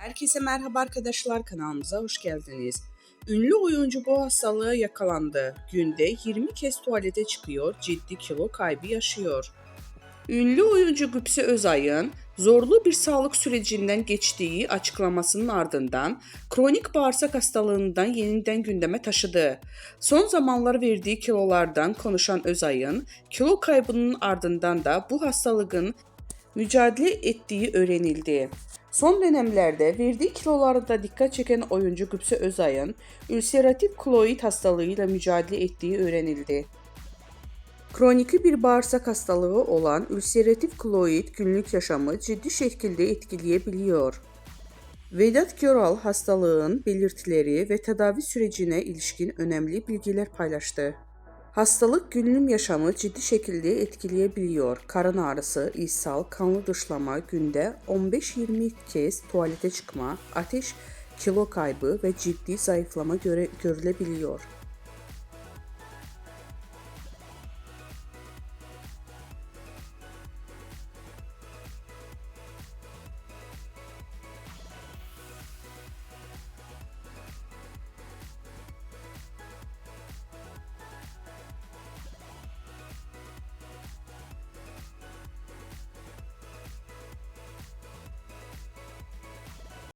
Herkese merhaba arkadaşlar, kanalımıza hoş geldiniz. Ünlü oyuncu bu hastalığa yakalandı. Günde 20 kez tuvalete çıkıyor, ciddi kilo kaybı yaşıyor. Ünlü oyuncu Gübse Özay'ın zorlu bir sağlık sürecinden geçtiği açıklamasının ardından kronik bağırsak hastalığından yeniden gündeme taşıdı. Son zamanlar verdiği kilolardan konuşan Özay'ın kilo kaybının ardından da bu hastalığın mücadele ettiği öğrenildi. Son dönemlerde verdiği kilolarda dikkat çeken oyuncu Gübse Özay'ın ülseratif koloid hastalığıyla mücadele ettiği öğrenildi. Kronik bir bağırsak hastalığı olan ülseratif koloid günlük yaşamı ciddi şekilde etkileyebiliyor. Vedat Göral hastalığın belirtileri ve tedavi sürecine ilişkin önemli bilgiler paylaştı. Hastalık günlük yaşamı ciddi şekilde etkileyebiliyor. Karın ağrısı, ishal, kanlı dışlama, günde 15-20 kez tuvalete çıkma, ateş, kilo kaybı ve ciddi zayıflama görülebiliyor.